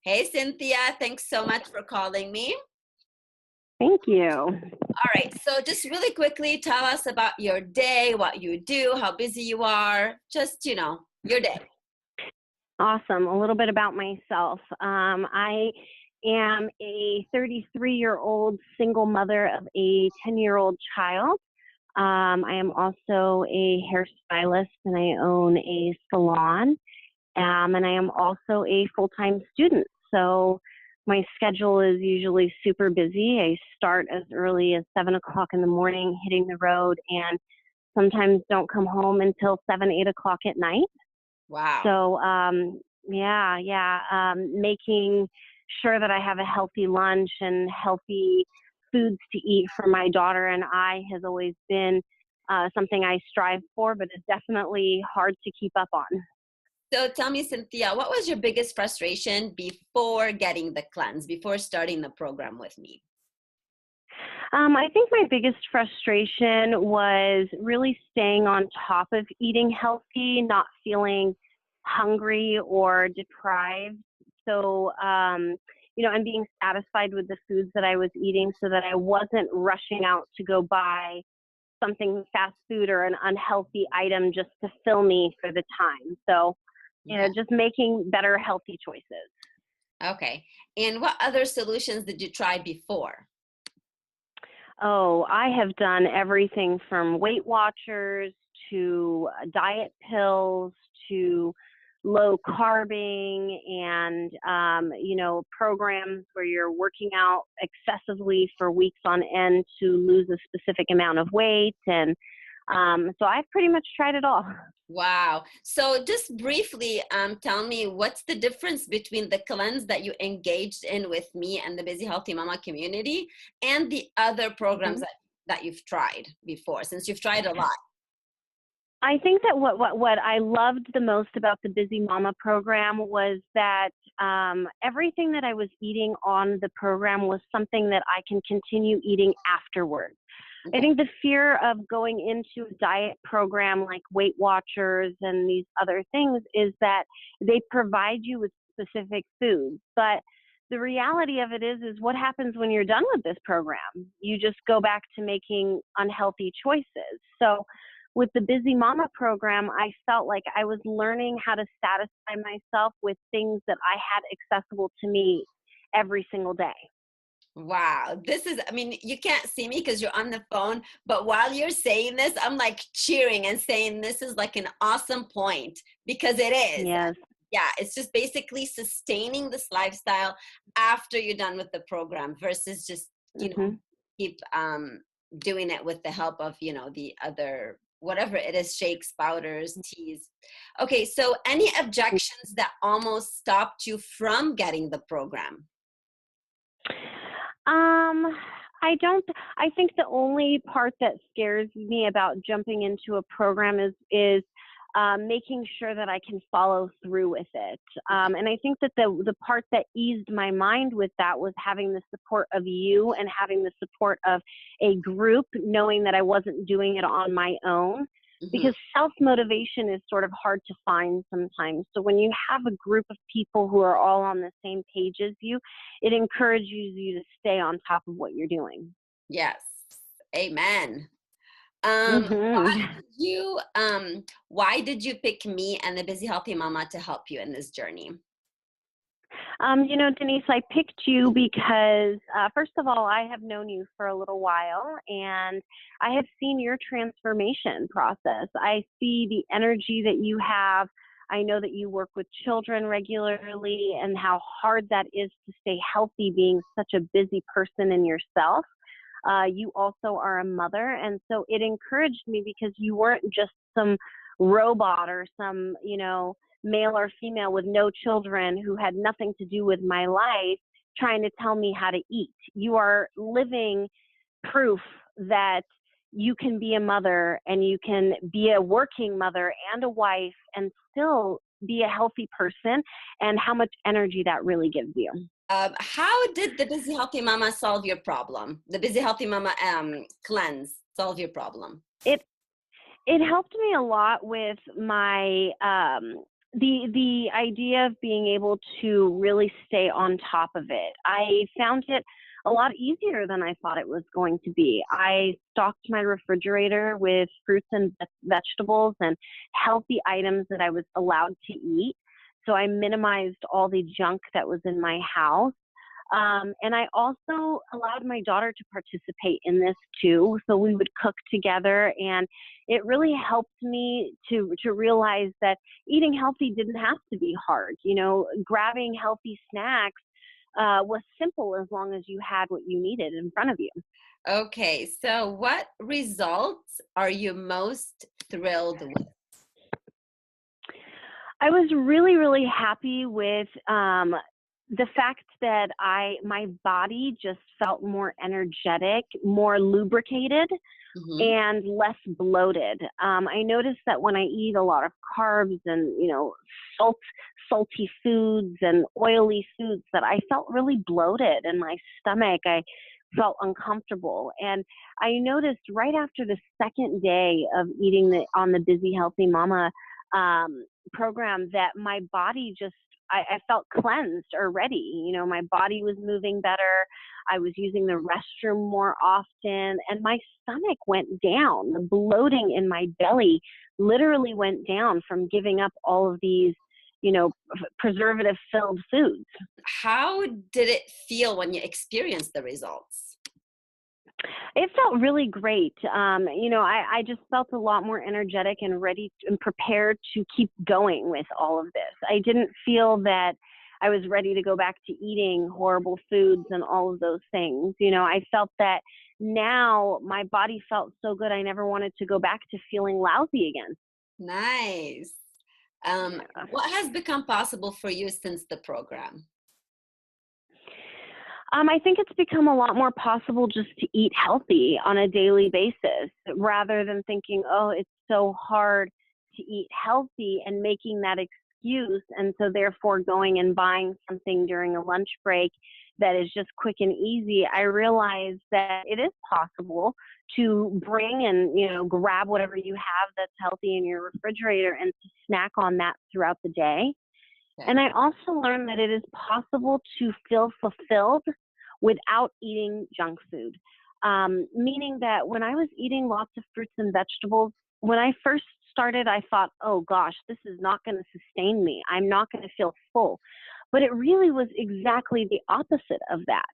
Hey, Cynthia. Thanks so much for calling me. Thank you. All right. So just really quickly, tell us about your day, what you do, how busy you are, just, your day. Awesome. A little bit about myself. I am a 33-year-old single mother of a 10-year-old child. I am also a hairstylist and I own a salon. And I am also a full-time student. So my schedule is usually super busy. I start as early as 7 o'clock in the morning hitting the road and sometimes don't come home until 7, 8 o'clock at night. Wow. So, making sure that I have a healthy lunch and healthy foods to eat for my daughter and I has always been something I strive for, but it's definitely hard to keep up on. So tell me, Cynthia, what was your biggest frustration before getting the cleanse, before starting the program with me? I think my biggest frustration was really staying on top of eating healthy, not feeling hungry or deprived. So, and being satisfied with the foods that I was eating so that I wasn't rushing out to go buy something fast food or an unhealthy item just to fill me for the time. So, Okay. just making better healthy choices. Okay. And what other solutions did you try before? Oh, I have done everything from Weight Watchers to diet pills to low carbing and, programs where you're working out excessively for weeks on end to lose a specific amount of weight. And so I've pretty much tried it all. Wow. So just briefly, tell me what's the difference between the cleanse that you engaged in with me and the Busy Healthy Mama community and the other programs Mhm. that you've tried before, since you've tried a lot. I think that what I loved the most about the Busy Mama program was that everything that I was eating on the program was something that I can continue eating afterwards. I Okay. think the fear of going into a diet program like Weight Watchers and these other things is that they provide you with specific foods. But the reality of it is what happens when you're done with this program? You just go back to making unhealthy choices. So with the Busy Mama program, I felt like I was learning how to satisfy myself with things that I had accessible to me every single day. Wow. You can't see me because you're on the phone, but while you're saying this, I'm like cheering and saying this is like an awesome point because it is. Yes. Yeah, it's just basically sustaining this lifestyle after you're done with the program versus just, Hmm. keep doing it with the help of, the other, whatever it is, shakes, powders, teas. Okay, so any objections that almost stopped you from getting the program? Um, I think the only part that scares me about jumping into a program is making sure that I can follow through with it. And I think that the part that eased my mind with that was having the support of you and having the support of a group, knowing that I wasn't doing it on my own. Mhm. Because self-motivation is sort of hard to find sometimes. So when you have a group of people who are all on the same page as you, it encourages you to stay on top of what you're doing. Yes. Amen. Hmm. Why did you pick me and the Busy Healthy Mama to help you in this journey? Denise, I picked you because, first of all, I have known you for a little while and I have seen your transformation process. I see the energy that you have. I know that you work with children regularly and how hard that is to stay healthy being such a busy person in yourself. You also are a mother. And so it encouraged me because you weren't just some robot or some, male or female with no children who had nothing to do with my life trying to tell me how to eat. You are living proof that you can be a mother and you can be a working mother and a wife and still be a healthy person and how much energy that really gives you. How did the Busy Healthy Mama solve your problem? The Busy Healthy Mama cleanse solve your problem? It it helped me a lot with my the idea of being able to really stay on top of it. I found it a lot easier than I thought it was going to be. I stocked my refrigerator with fruits and vegetables and healthy items that I was allowed to eat. So I minimized all the junk that was in my house. And I also allowed my daughter to participate in this too. So we would cook together, and it really helped me to realize that eating healthy didn't have to be hard. You know, grabbing healthy snacks was simple as long as you had what you needed in front of you. Okay, so what results are you most thrilled with? I was really, really happy with the fact that my body just felt more energetic, more lubricated, Hmm. and less bloated. I noticed that when I eat a lot of carbs and salt, salty foods and oily foods, that I felt really bloated in my stomach. I felt uncomfortable, and I noticed right after the second day of eating on the Busy Healthy Mama program that my body just I felt cleansed or ready. You know, my body was moving better. I was using the restroom more often, and my stomach went down. The bloating in my belly literally went down from giving up all of these, preservative filled foods. How did it feel when you experienced the results? It felt really great. I just felt a lot more energetic and ready and prepared to keep going with all of this. I didn't feel that I was ready to go back to eating horrible foods and all of those things. You know, I felt that now my body felt so good, I never wanted to go back to feeling lousy again. Nice. Yeah. What has become possible for you since the program? I think it's become a lot more possible just to eat healthy on a daily basis rather than thinking, oh, it's so hard to eat healthy and making that excuse. And so, therefore, going and buying something during a lunch break that is just quick and easy. I realized that it is possible to bring and, grab whatever you have that's healthy in your refrigerator and to snack on that throughout the day. Okay. And I also learned that it is possible to feel fulfilled without eating junk food. Meaning that when I was eating lots of fruits and vegetables, when I first started, I thought, oh gosh, this is not going to sustain me. I'm not going to feel full. But it really was exactly the opposite of that.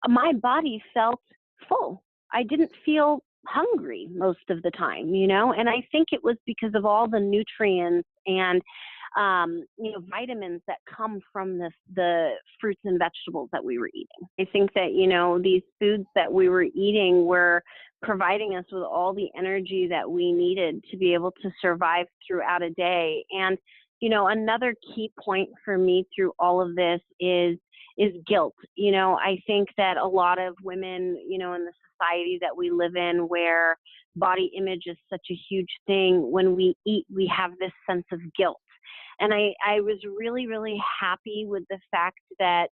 My body felt full. I didn't feel hungry most of the time, and I think it was because of all the nutrients and vitamins that come from the fruits and vegetables that we were eating. I think that, these foods that we were eating were providing us with all the energy that we needed to be able to survive throughout a day. And, another key point for me through all of this is guilt. I think that a lot of women, in the society that we live in where body image is such a huge thing, when we eat, we have this sense of guilt. And I was really, really happy with the fact that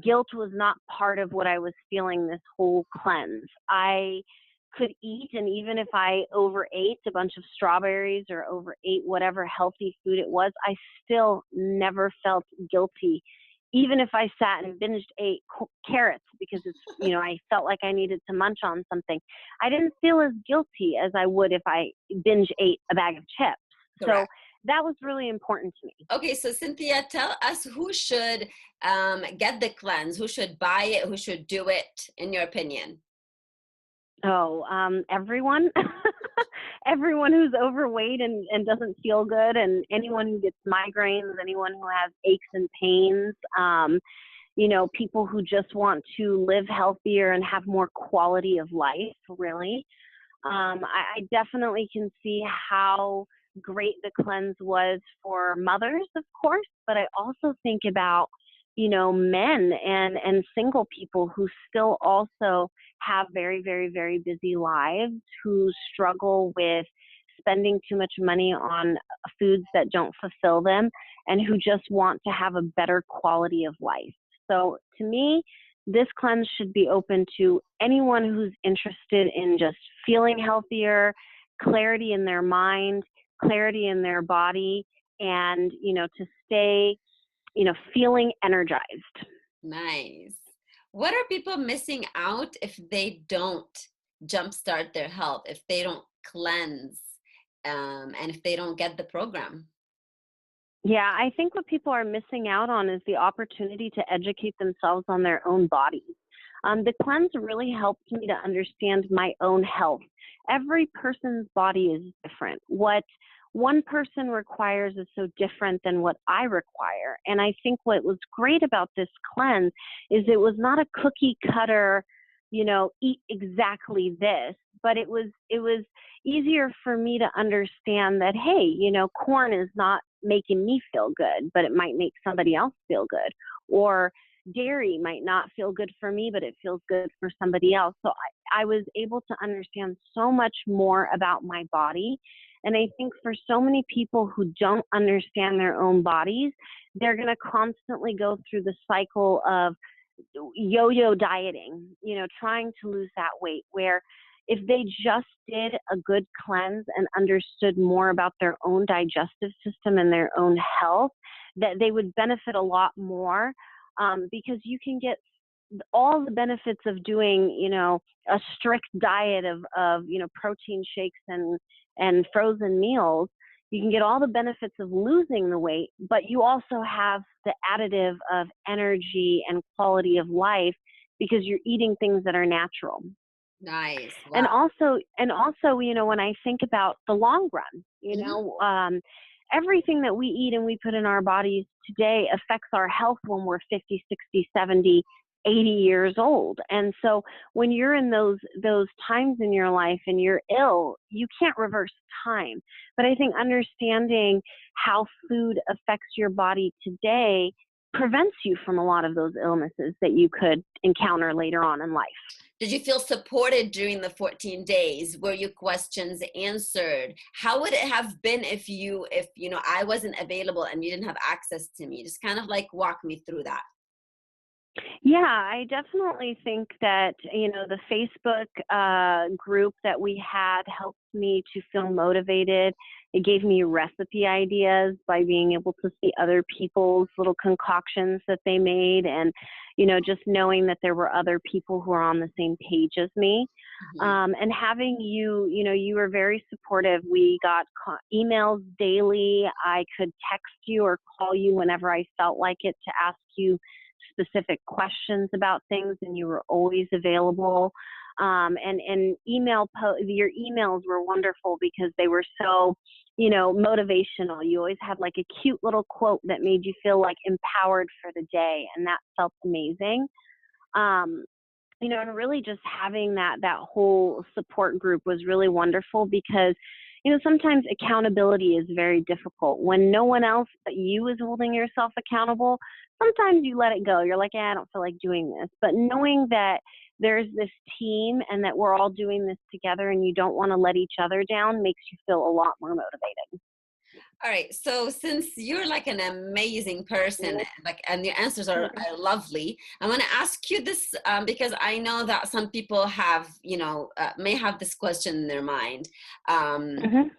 guilt was not part of what I was feeling this whole cleanse. I could eat, and even if I overate a bunch of strawberries or overate whatever healthy food it was, I still never felt guilty. Even if I sat and binged ate carrots because I felt like I needed to munch on something, I didn't feel as guilty as I would if I binge ate a bag of chips. So Correct. that was really important to me. Okay, so Cynthia, tell us who should get the cleanse, who should buy it, who should do it, in your opinion. Oh, everyone, everyone who's overweight and doesn't feel good, and anyone who gets migraines, anyone who has aches and pains, people who just want to live healthier and have more quality of life, really. I definitely can see how great the cleanse was for mothers, of course, but I also think about, men and single people who still also have very, very, very busy lives, who struggle with spending too much money on foods that don't fulfill them, and who just want to have a better quality of life. So to me, this cleanse should be open to anyone who's interested in just feeling healthier, clarity in their mind, clarity in their body, and, to stay, feeling energized. Nice. What are people missing out if they don't jumpstart their health, if they don't cleanse, and if they don't get the program? Yeah, I think what people are missing out on is the opportunity to educate themselves on their own bodies. The cleanse really helped me to understand my own health. Every person's body is different. What one person requires is so different than what I require. And I think what was great about this cleanse is it was not a cookie cutter, eat exactly this, but it was easier for me to understand that, hey, corn is not making me feel good, but it might make somebody else feel good. Or dairy might not feel good for me, but it feels good for somebody else. So I was able to understand so much more about my body. And I think for so many people who don't understand their own bodies, they're going to constantly go through the cycle of yo-yo dieting, trying to lose that weight, where if they just did a good cleanse and understood more about their own digestive system and their own health, that they would benefit a lot more, because you can get all the benefits of doing, a strict diet of protein shakes and frozen meals. You can get all the benefits of losing the weight, but you also have the additive of energy and quality of life because you're eating things that are natural. Nice. And Wow. also, when I think about the long run, Mhm. everything that we eat and we put in our bodies today affects our health when we're 50, 60, 70, 80 years old. And so when you're in those times in your life and you're ill, you can't reverse time. But I think understanding how food affects your body today prevents you from a lot of those illnesses that you could encounter later on in life. Did you feel supported during the 14 days? Were your questions answered? How would it have been if I wasn't available and you didn't have access to me? Just kind of like walk me through that. Yeah, I definitely think that, the Facebook group that we had helped me to feel motivated. It gave me recipe ideas by being able to see other people's little concoctions that they made, and, just knowing that there were other people who are on the same page as me. Mhm. And having you, you were very supportive. We got emails daily. I could text you or call you whenever I felt like it to ask you specific questions about things, and you were always available. And your emails were wonderful because they were so, motivational. You always had like a cute little quote that made you feel like empowered for the day, and that felt amazing. Um, and really just having that whole support group was really wonderful because, sometimes accountability is very difficult. When no one else but you is holding yourself accountable, sometimes you let it go. You're like, I don't feel like doing this. But knowing that there's this team and that we're all doing this together and you don't want to let each other down makes you feel a lot more motivated. All right. So since you're like an amazing person, like, and your answers are lovely, I want to ask you this, because I know that some people have, may have this question in their mind. Um, Mm-hmm.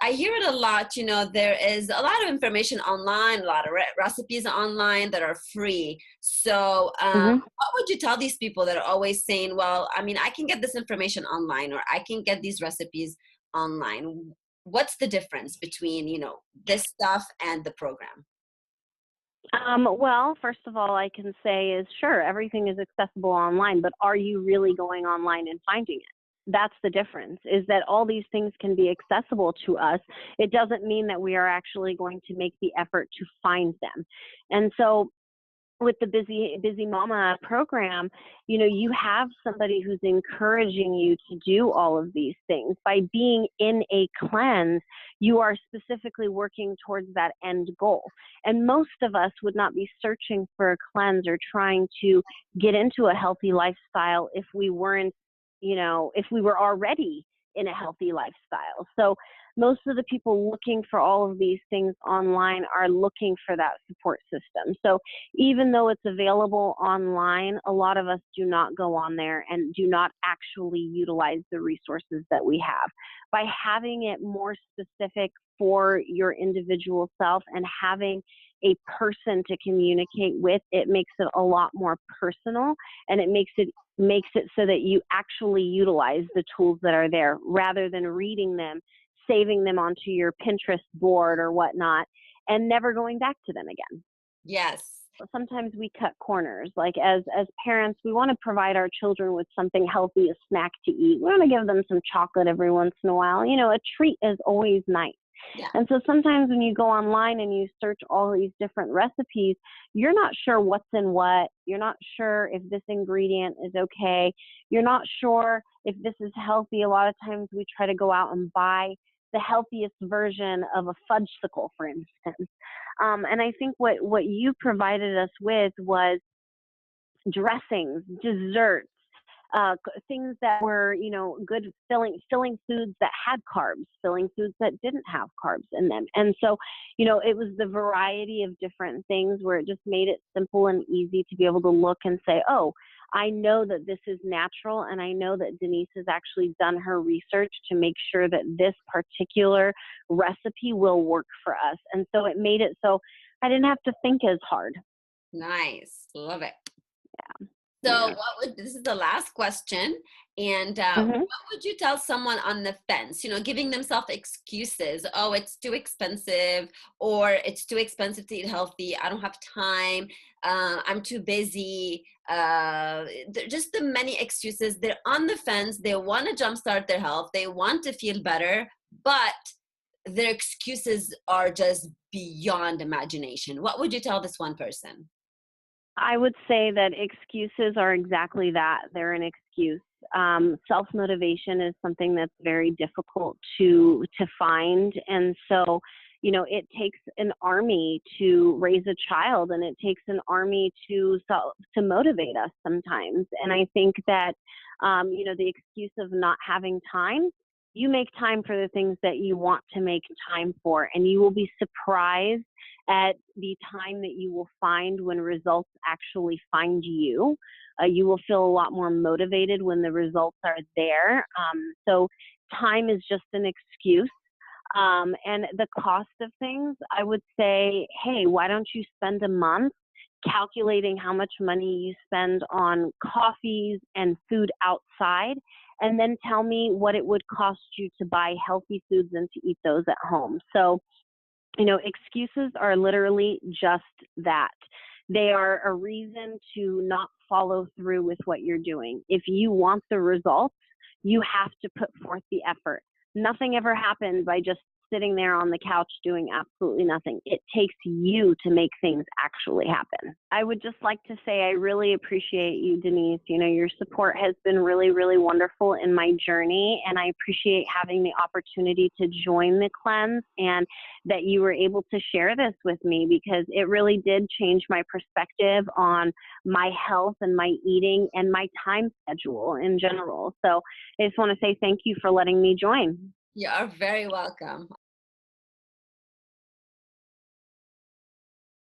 I hear it a lot. There is a lot of information online, a lot of recipes online that are free. So, Mm-hmm. what would you tell these people that are always saying, well, I mean, I can get this information online or I can get these recipes online? What's the difference between, this stuff and the program? Well, first of all, I can say is sure, everything is accessible online, but are you really going online and finding it? That's the difference, is that all these things can be accessible to us. It doesn't mean that we are actually going to make the effort to find them. And so with the busy mama program, you have somebody who's encouraging you to do all of these things. By being in a cleanse, you are specifically working towards that end goal. And most of us would not be searching for a cleanse or trying to get into a healthy lifestyle if we weren't, if we were already in a healthy lifestyle. So most of the people looking for all of these things online are looking for that support system. So even though it's available online, a lot of us do not go on there and do not actually utilize the resources that we have. By having it more specific for your individual self, and having a person to communicate with, it makes it a lot more personal, and it makes it so that you actually utilize the tools that are there rather than reading them, saving them onto your Pinterest board or whatnot, and never going back to them again. Yes. Sometimes we cut corners. Like as parents, we want to provide our children with something healthy, a snack to eat. We want to give them some chocolate every once in a while. You know, a treat is always nice. Yeah. And so sometimes when you go online and you search all these different recipes, you're not sure what's in what. You're not sure if this ingredient is okay. You're not sure if this is healthy. A lot of times we try to go out and buy the healthiest version of a fudgesicle, for instance. And I think what you provided us with was dressings, desserts, things that were, you know, good filling foods that had carbs, filling foods that didn't have carbs in them. And so, you know, it was the variety of different things where it just made it simple and easy to be able to look and say, oh, I know that this is natural, and I know that Denise has actually done her research to make sure that this particular recipe will work for us. And so it made it so I didn't have to think as hard. Nice. Love it. So, Yeah. this is the last question. And Hmm. what would you tell someone on the fence, you know, giving themselves excuses? Oh, it's too expensive, or it's too expensive to eat healthy. I don't have time. I'm too busy. Just the many excuses. They're on the fence. They want to jumpstart their health. They want to feel better, but their excuses are just beyond imagination. What would you tell this one person? I would say that excuses are exactly that. They're an excuse. Self-motivation is something that's very difficult to find. And so, you know, it takes an army to raise a child, and it takes an army to motivate us sometimes. And I think that, you know, the excuse of not having time, you make time for the things that you want to make time for, and you will be surprised at the time that you will find when results actually find you. You will feel a lot more motivated when the results are there. So time is just an excuse. And the cost of things, I would say, hey, why don't you spend a month calculating how much money you spend on coffees and food outside, and then tell me what it would cost you to buy healthy foods and to eat those at home. So, you know, excuses are literally just that. They are a reason to not follow through with what you're doing. If you want the results, you have to put forth the effort. Nothing ever happens by just sitting there on the couch doing absolutely nothing. It takes you to make things actually happen. I would just like to say I really appreciate you, Denise. You know, your support has been really, really wonderful in my journey, and I appreciate having the opportunity to join the cleanse, and that you were able to share this with me, because it really did change my perspective on my health and my eating and my time schedule in general. So I just want to say thank you for letting me join. You are very welcome.